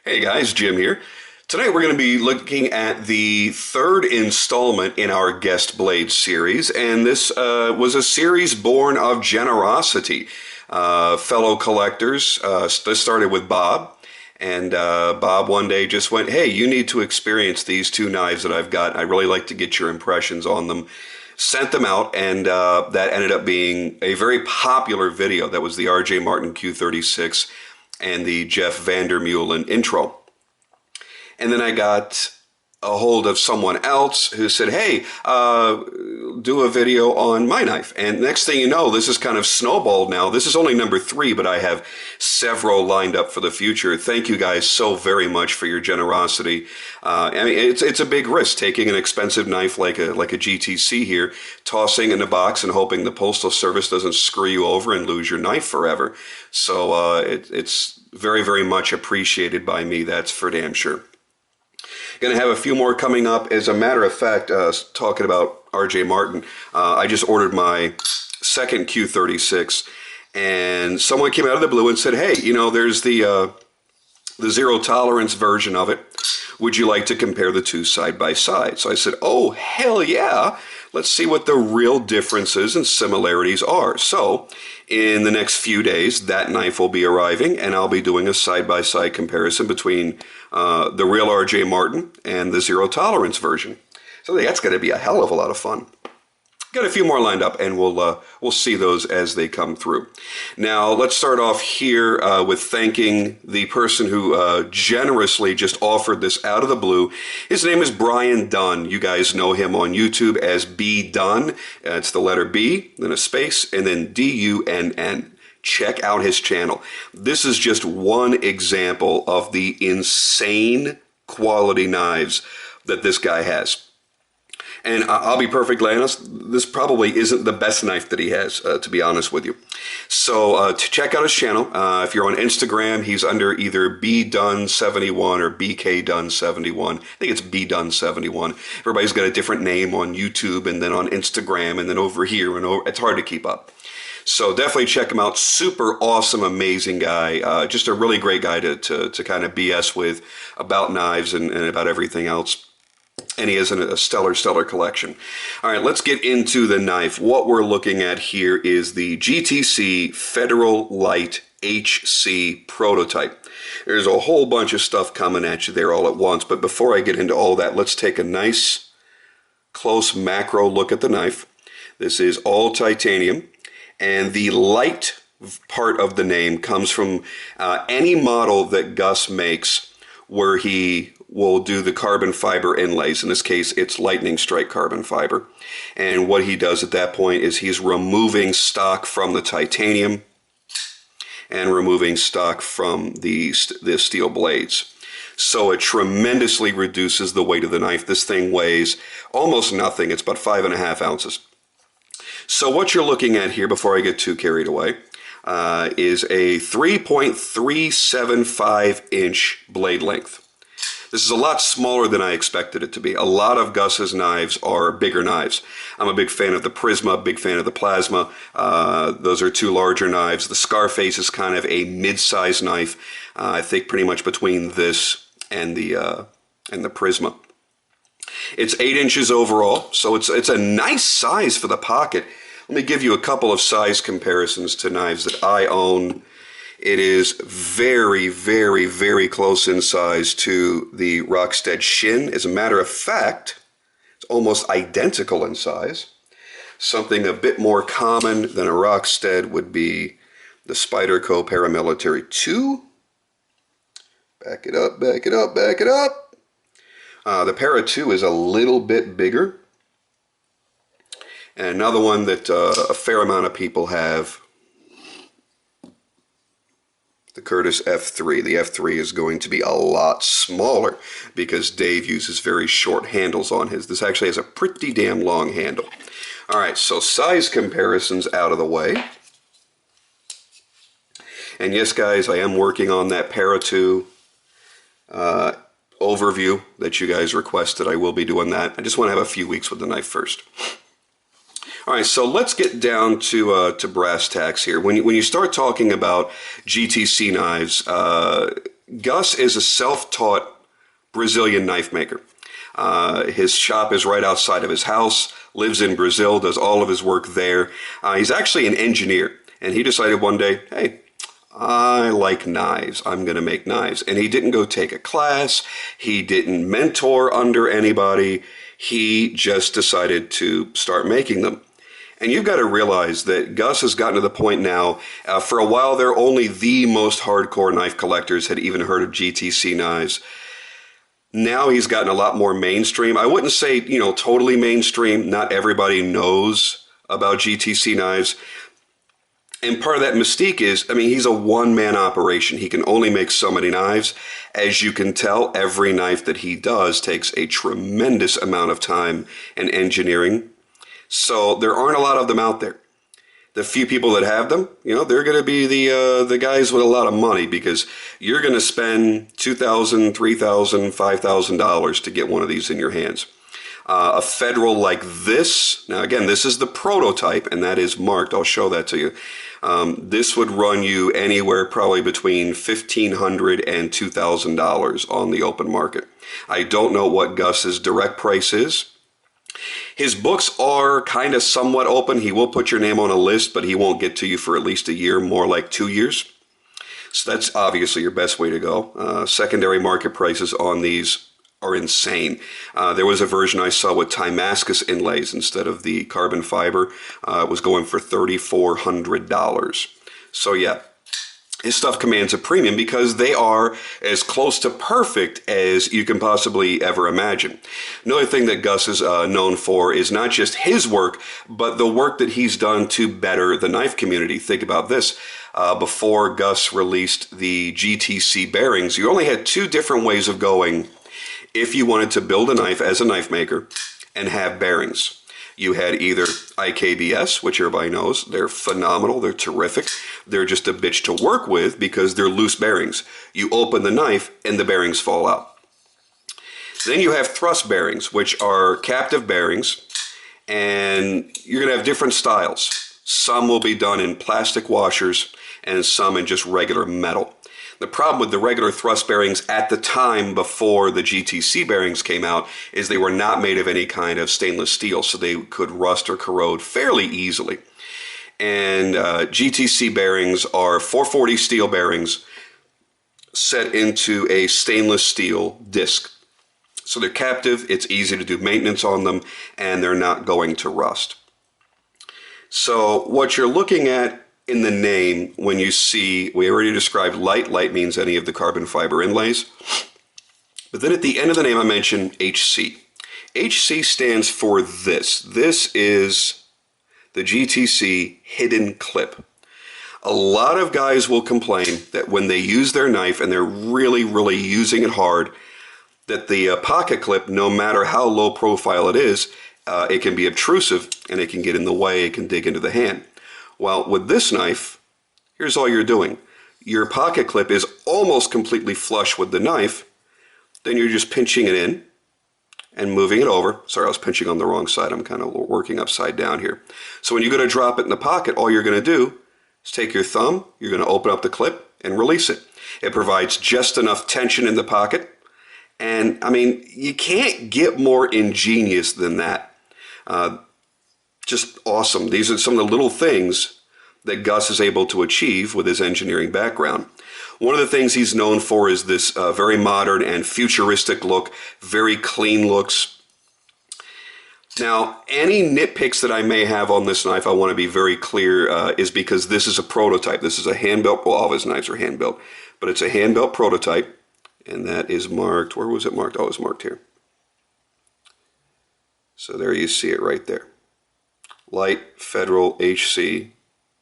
Hey guys, Jim here. Tonight we're going to be looking at the third installment in our Guest Blade series, and this was a series born of generosity. Fellow collectors, this started with Bob, and Bob one day just went, hey, you need to experience these two knives that I've got. I'd really like to get your impressions on them. Sent them out, and that ended up being a very popular video. That was the R.J. Martin Q36 and the Jeff Vandermeulen intro. And then I got a hold of someone else who said, hey, do a video on my knife. And next thing you know, this is kind of snowballed now. This is only number 3, but I have several lined up for the future. Thank you guys so very much for your generosity. I mean, it's a big risk taking an expensive knife like a GTC here, tossing in a box and hoping the Postal Service doesn't screw you over and lose your knife forever. So it's very, very much appreciated by me. That's for damn sure. Going to have a few more coming up. As a matter of fact, talking about R.J. Martin, I just ordered my second Q36, and someone came out of the blue and said, hey, you know, there's the zero tolerance version of it. Would you like to compare the two side by side? So I said, oh, hell yeah. Let's see what the real differences and similarities are. So in the next few days, that knife will be arriving, and I'll be doing a side-by-side comparison between the real R.J. Martin and the zero tolerance version. So that's going to be a hell of a lot of fun. Got a few more lined up, and we'll see those as they come through. Now, let's start off here with thanking the person who generously just offered this out of the blue. His name is Brian Dunn. You guys know him on YouTube as B Dunn. It's the letter B, then a space, and then D-U-N-N. Check out his channel. This is just one example of the insane quality knives that this guy has. And I'll be perfectly honest, this probably isn't the best knife that he has, to be honest with you. So to check out his channel, if you're on Instagram, he's under either bdunn71 or bkdunn71. I think it's bdunn71. Everybody's got a different name on YouTube and then on Instagram and then over here. And over. It's hard to keep up. So definitely check him out. Super awesome, amazing guy. Just a really great guy to kind of BS with about knives and about everything else. And he has a stellar collection. All right, let's get into the knife. What we're looking at here is the GTC Federal Lite HC prototype. There's a whole bunch of stuff coming at you there all at once, but before I get into all that, let's take a nice close macro look at the knife. This is all titanium, and the Lite part of the name comes from any model that Gus makes where he will do the carbon fiber inlays. In this case, it's lightning strike carbon fiber. And what he does at that point is he's removing stock from the titanium and removing stock from the steel blades. So it tremendously reduces the weight of the knife. This thing weighs almost nothing. It's about 5.5 ounces. So what you're looking at here, before I get too carried away, is a 3.375 inch blade length. This is a lot smaller than I expected it to be. A lot of Gus's knives are bigger knives. I'm a big fan of the Prisma, big fan of the Plasma. Those are two larger knives. The Scarface is kind of a mid-sized knife. I think pretty much between this and the Prisma. It's 8 inches overall, so it's a nice size for the pocket. Let me give you a couple of size comparisons to knives that I own. It is very, very, very close in size to the Rockstead Shin. As a matter of fact, it's almost identical in size. Something a bit more common than a Rockstead would be the Spyderco Paramilitary 2. Back it up, back it up, back it up. The Para 2 is a little bit bigger. And another one that a fair amount of people have, the Curtis F3. The F3 is going to be a lot smaller because Dave uses very short handles on his. This actually has a pretty damn long handle. All right, so size comparisons out of the way. And yes, guys, I am working on that Para 2 overview that you guys requested. I will be doing that. I just want to have a few weeks with the knife first. All right, so let's get down to brass tacks here. When you start talking about GTC knives, Gus is a self-taught Brazilian knife maker. His shop is right outside of his house, lives in Brazil, does all of his work there. He's actually an engineer, and he decided one day, hey, I like knives. I'm going to make knives. And he didn't go take a class. He didn't mentor under anybody. He just decided to start making them. And you've got to realize that Gus has gotten to the point now, for a while there, only the most hardcore knife collectors had even heard of GTC knives. Now he's gotten a lot more mainstream. I wouldn't say, totally mainstream. Not everybody knows about GTC knives. And part of that mystique is, he's a one-man operation. He can only make so many knives. As you can tell, every knife that he does takes a tremendous amount of time and engineering. So there aren't a lot of them out there. The few people that have them, they're going to be the guys with a lot of money, because you're going to spend $2,000, $3,000, $5,000 to get one of these in your hands. A Federal like this, now again, this is the prototype, and that is marked. I'll show that to you. This would run you anywhere probably between $1,500 and $2,000 on the open market. I don't know what Gus's direct price is. His books are kind of somewhat open. He will put your name on a list, but he won't get to you for at least a year, more like 2 years. So that's obviously your best way to go. Secondary market prices on these are insane. There was a version I saw with Damascus inlays instead of the carbon fiber. It was going for $3,400. So yeah, his stuff commands a premium because they are as close to perfect as you can possibly ever imagine. Another thing that Gus is known for is not just his work, but the work that he's done to better the knife community. Think about this. Before Gus released the GTC bearings, you only had two different ways of going if you wanted to build a knife as a knife maker and have bearings. You had either IKBS, which everybody knows. They're phenomenal. They're terrific. They're just a bitch to work with because they're loose bearings. You open the knife and the bearings fall out. Then you have thrust bearings, which are captive bearings, and you're going to have different styles. Some will be done in plastic washers and some in just regular metal. The problem with the regular thrust bearings at the time before the GTC bearings came out is they were not made of any kind of stainless steel, so they could rust or corrode fairly easily. And GTC bearings are 440 steel bearings set into a stainless steel disc. So they're captive, it's easy to do maintenance on them, and they're not going to rust. So what you're looking at in the name, when you see, we already described Lite. Lite means any of the carbon fiber inlays. But then at the end of the name, I mentioned HC. HC stands for this. This is the GTC hidden clip. A lot of guys will complain that when they use their knife and they're really, really using it hard, that the pocket clip, no matter how low profile it is, it can be obtrusive and it can get in the way, it can dig into the hand. Well, with this knife, here's all you're doing. Your pocket clip is almost completely flush with the knife. Then you're just pinching it in and moving it over. Sorry, I was pinching on the wrong side. I'm kind of working upside down here. So when you're going to drop it in the pocket, all you're going to do is take your thumb, you're going to open up the clip and release it. It provides just enough tension in the pocket. And, you can't get more ingenious than that. Just awesome. These are some of the little things that Gus is able to achieve with his engineering background. One of the things he's known for is this very modern and futuristic look, very clean looks. Now, any nitpicks that I may have on this knife, I want to be very clear, is because this is a prototype. This is a hand-built, well, all of his knives are hand-built, but it's a hand-built prototype, and that is marked, where was it marked? Oh, it's marked here. So there you see it right there. Lite Federal HC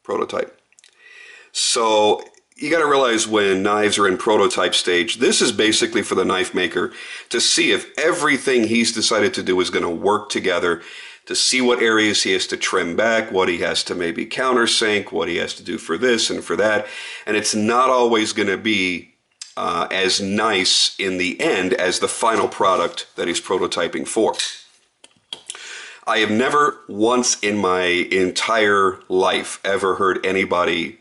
prototype. So you got to realize when knives are in prototype stage, this is basically for the knife maker to see if everything he's decided to do is going to work together, to see what areas he has to trim back, what he has to maybe countersink, what he has to do for this and for that. And it's not always going to be as nice in the end as the final product that he's prototyping for. I have never once in my entire life ever heard anybody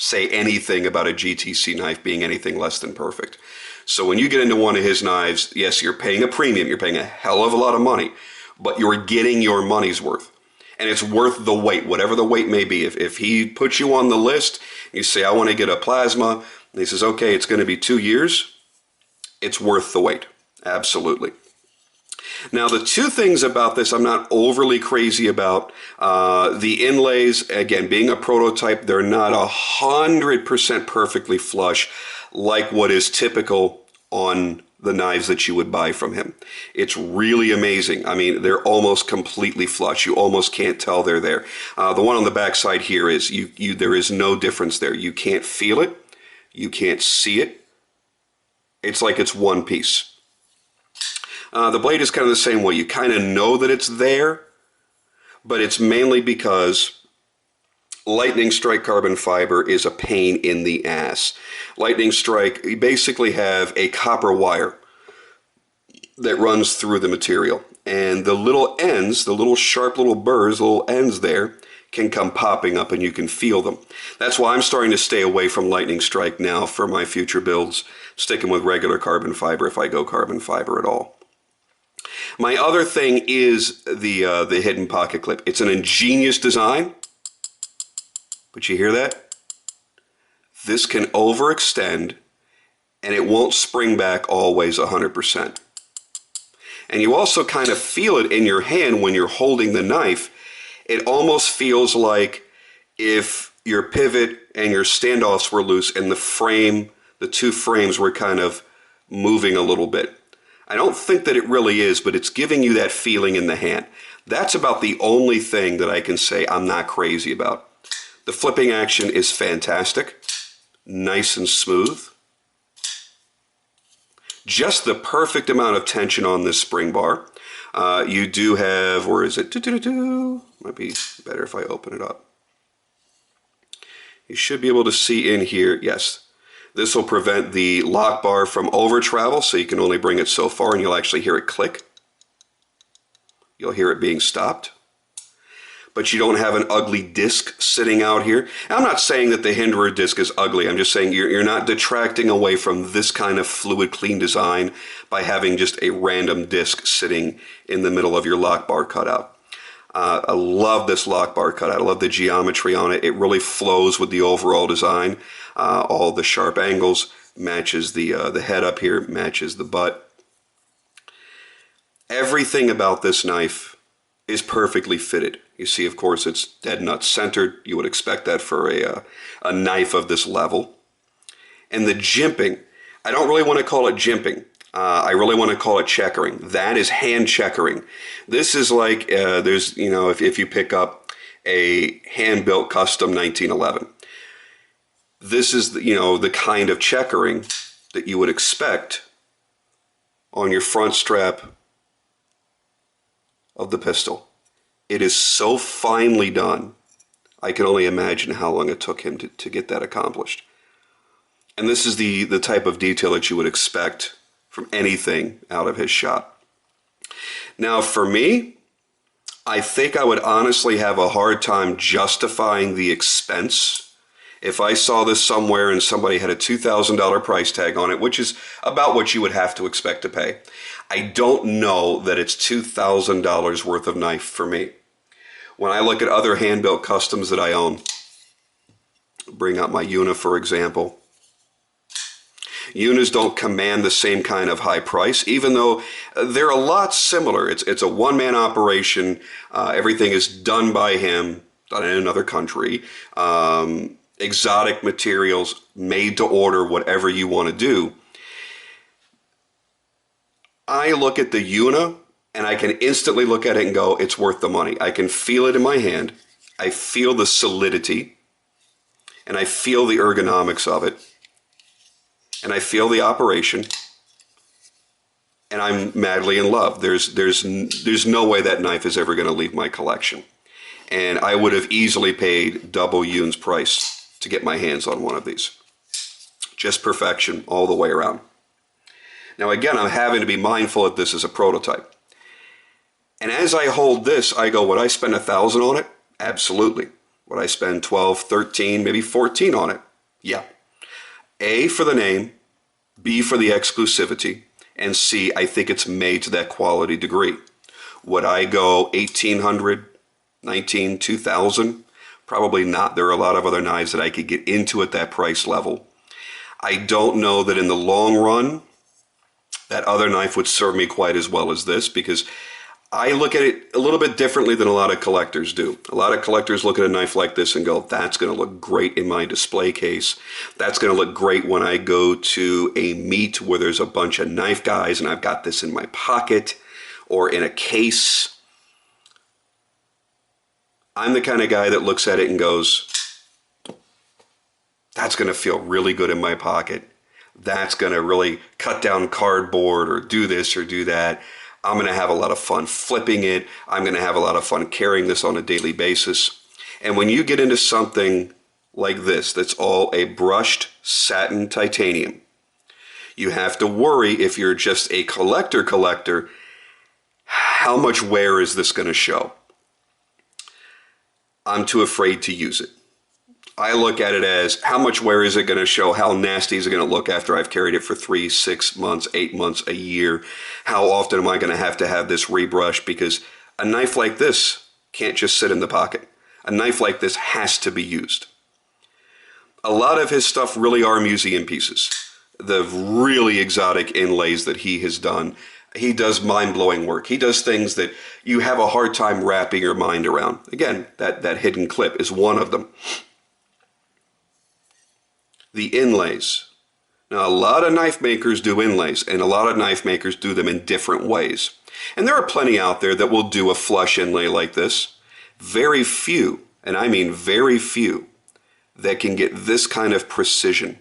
say anything about a GTC knife being anything less than perfect. So when you get into one of his knives, yes, you're paying a premium, you're paying a hell of a lot of money, but you're getting your money's worth. And it's worth the wait, whatever the wait may be. If he puts you on the list, you say, I want to get a plasma, and he says, okay, it's going to be 2 years, it's worth the wait. Absolutely. Now, the two things about this I'm not overly crazy about. The inlays, again, being a prototype, they're not 100% perfectly flush like what is typical on the knives that you would buy from him. It's really amazing. I mean, they're almost completely flush. You almost can't tell they're there. The one on the back side here is, there is no difference there. You can't feel it. You can't see it. It's like it's one piece. The blade is kind of the same way. You kind of know that it's there, but it's mainly because lightning strike carbon fiber is a pain in the ass. Lightning strike, you basically have a copper wire that runs through the material. And the little ends, the little sharp little burrs, little ends there, can come popping up and you can feel them. That's why I'm starting to stay away from lightning strike now for my future builds, sticking with regular carbon fiber if I go carbon fiber at all. My other thing is the hidden pocket clip. It's an ingenious design, but you hear that? This can overextend and it won't spring back always 100%. And you also kind of feel it in your hand when you're holding the knife. It almost feels like if your pivot and your standoffs were loose and the two frames were kind of moving a little bit. I don't think that it really is, but it's giving you that feeling in the hand. That's about the only thing that I can say I'm not crazy about. The flipping action is fantastic, nice and smooth. Just the perfect amount of tension on this spring bar. You do have, where is it? Might be better if I open it up. You should be able to see in here, yes. This will prevent the lock bar from over travel, so you can only bring it so far and you'll actually hear it click. You'll hear it being stopped. But you don't have an ugly disc sitting out here. And I'm not saying that the Hinderer disc is ugly. I'm just saying you're not detracting away from this kind of fluid, clean design by having just a random disc sitting in the middle of your lock bar cutout. I love this lock bar cutout. I love the geometry on it. It really flows with the overall design. All the sharp angles, matches the head up here, matches the butt. Everything about this knife is perfectly fitted. You see, of course, it's dead nut centered. You would expect that for a knife of this level. And the jimping, I don't really want to call it jimping. I really want to call it checkering. That is hand checkering. This is like, there's, you know, if you pick up a hand-built custom 1911. This is, you know, the kind of checkering that you would expect on your front strap of the pistol. It is so finely done. I can only imagine how long it took him to get that accomplished. And this is the type of detail that you would expect from anything out of his shop. Now, for me, I think I would honestly have a hard time justifying the expense if I saw this somewhere and somebody had a $2,000 price tag on it, which is about what you would have to expect to pay. I don't know that it's $2,000 worth of knife for me. When I look at other hand-built customs that I own, bring out my Una, for example. Unas don't command the same kind of high price, even though they're a lot similar. It's a one-man operation. Everything is done by him, done in another country. Exotic materials, made to order, whatever you want to do. I look at the Una, and I can instantly look at it and go, it's worth the money. I can feel it in my hand. I feel the solidity, and I feel the ergonomics of it. And I feel the operation, and I'm madly in love. There's no way that knife is ever going to leave my collection. And I would have easily paid double Yoon's price to get my hands on one of these. Just perfection all the way around. Now again, I'm having to be mindful that this is a prototype. And as I hold this, I go, would I spend $1,000 on it? Absolutely. Would I spend 12, 13, maybe 14 on it? Yeah. A, for the name, B, for the exclusivity, and C, I think it's made to that quality degree. Would I go 1800, 19, 2000? Probably not. There are a lot of other knives that I could get into at that price level. I don't know that in the long run, that other knife would serve me quite as well as this, because I look at it a little bit differently than a lot of collectors do. A lot of collectors look at a knife like this and go, that's going to look great in my display case. That's going to look great when I go to a meet where there's a bunch of knife guys and I've got this in my pocket or in a case. I'm the kind of guy that looks at it and goes, that's going to feel really good in my pocket. That's going to really cut down cardboard or do this or do that. I'm going to have a lot of fun flipping it. I'm going to have a lot of fun carrying this on a daily basis. And when you get into something like this, that's all a brushed satin titanium, you have to worry, if you're just a collector, how much wear is this going to show? I'm too afraid to use it. I look at it as, how much wear is it going to show? How nasty is it going to look after I've carried it for 3, 6 months, 8 months, a year? How often am I going to have this rebrushed? Because a knife like this can't just sit in the pocket. A knife like this has to be used. A lot of his stuff really are museum pieces. The really exotic inlays that he has done. He does mind-blowing work. He does things that you have a hard time wrapping your mind around. Again, that hidden clip is one of them. The inlays. Now, a lot of knife makers do inlays, and a lot of knife makers do them in different ways. And there are plenty out there that will do a flush inlay like this. Very few, and I mean very few, that can get this kind of precision.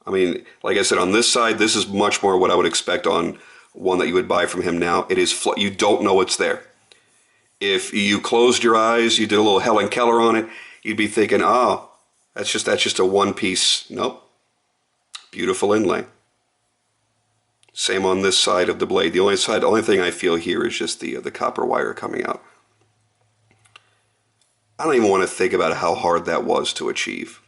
I mean, like I said, on this side, this is much more what I would expect on one that you would buy from him now. It is, you don't know it's there. If you closed your eyes, you did a little Helen Keller on it, you'd be thinking, oh, that's just a one piece. Nope. Beautiful inlay. Same on this side of the blade. The only thing I feel here is just the copper wire coming out. I don't even want to think about how hard that was to achieve.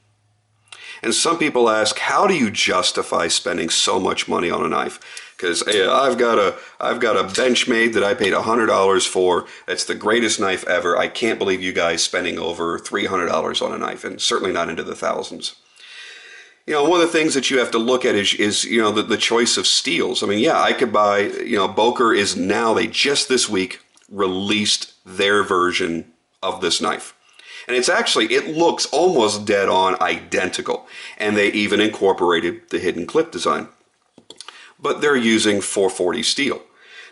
And some people ask, how do you justify spending so much money on a knife? Because hey, I've got a Benchmade that I paid $100 for. It's the greatest knife ever. I can't believe you guys spending over $300 on a knife, and certainly not into the thousands. You know, one of the things that you have to look at is you know, the choice of steels. I mean, yeah, I could buy, you know, Boker is now, they just this week released their version of this knife. And it's actually, it looks almost dead on identical. And they even incorporated the hidden clip design. But they're using 440 steel.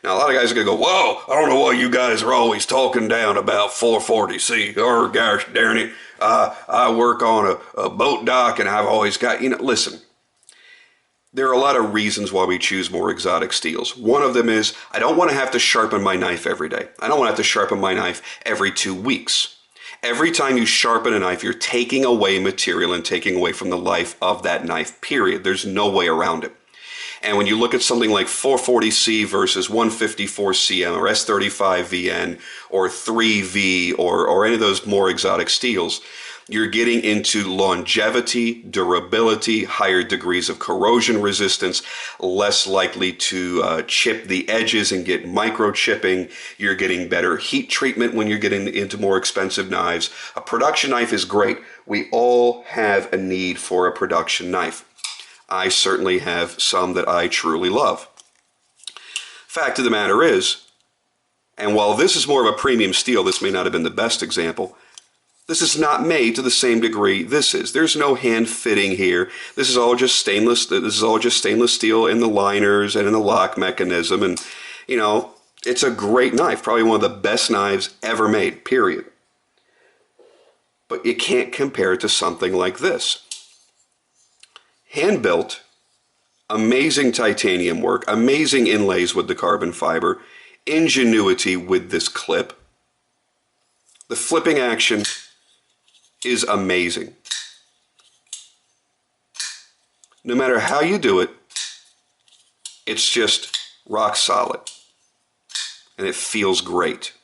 Now, a lot of guys are going to go, whoa, I don't know why you guys are always talking down about 440C. Or, gosh darn it, I work on a boat dock and I've always got, you know, listen. There are a lot of reasons why we choose more exotic steels. One of them is, I don't want to have to sharpen my knife every day. I don't want to have to sharpen my knife every 2 weeks. Every time you sharpen a knife, you're taking away material and taking away from the life of that knife, period. There's no way around it. And when you look at something like 440C versus 154CM or S35VN or 3V or any of those more exotic steels, you're getting into longevity, durability, higher degrees of corrosion resistance, less likely to chip the edges and get microchipping. You're getting better heat treatment when you're getting into more expensive knives. A production knife is great. We all have a need for a production knife. I certainly have some that I truly love. Fact of the matter is, and while this is more of a premium steel, this may not have been the best example, this is not made to the same degree this is. There's no hand fitting here. This is all just stainless. This is all just stainless steel in the liners and in the lock mechanism. And, you know, it's a great knife. Probably one of the best knives ever made, period. But you can't compare it to something like this. Hand-built, amazing titanium work, amazing inlays with the carbon fiber, ingenuity with this clip. The flipping action is amazing. No matter how you do it, it's just rock solid. And it feels great.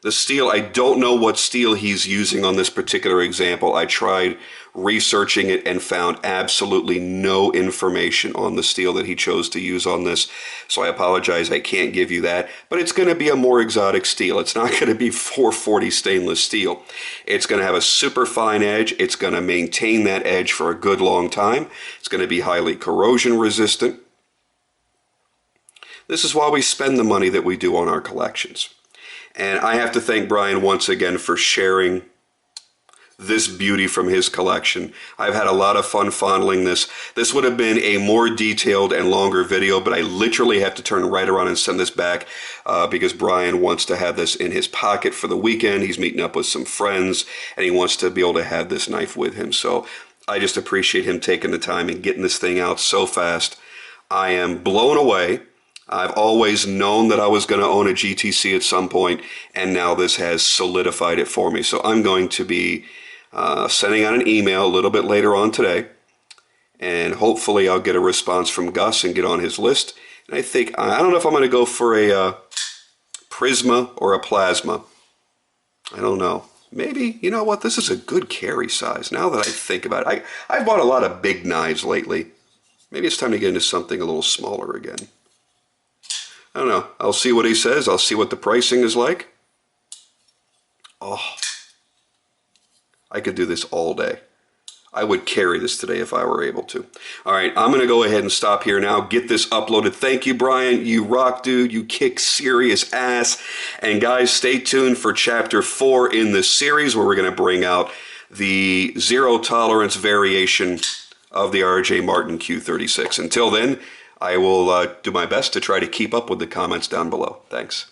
The steel, I don't know what steel he's using on this particular example. I tried researching it and found absolutely no information on the steel that he chose to use on this. So I apologize, I can't give you that. But it's going to be a more exotic steel. It's not going to be 440 stainless steel. It's going to have a super fine edge. It's going to maintain that edge for a good long time. It's going to be highly corrosion resistant. This is why we spend the money that we do on our collections. And I have to thank Brian once again for sharing this beauty from his collection. I've had a lot of fun fondling this. This would have been a more detailed and longer video, but I literally have to turn right around and send this back because Brian wants to have this in his pocket for the weekend. He's meeting up with some friends, and he wants to be able to have this knife with him. So I just appreciate him taking the time and getting this thing out so fast. I am blown away. I've always known that I was going to own a GTC at some point, and now this has solidified it for me. So I'm going to be sending out an email a little bit later on today, and hopefully I'll get a response from Gus and get on his list. And I don't know if I'm going to go for a Prisma or a Plasma. I don't know. Maybe, you know what, this is a good carry size. Now that I think about it, I've bought a lot of big knives lately. Maybe it's time to get into something a little smaller again. I don't know. I'll see what he says. I'll see what the pricing is like. Oh, I could do this all day. I would carry this today if I were able to. All right, I'm going to go ahead and stop here now. Get this uploaded. Thank you, Brian. You rock, dude. You kick serious ass. And guys, stay tuned for Chapter 4 in this series where we're going to bring out the zero tolerance variation of the R.J. Martin Q36. Until then, I will do my best to try to keep up with the comments down below. Thanks.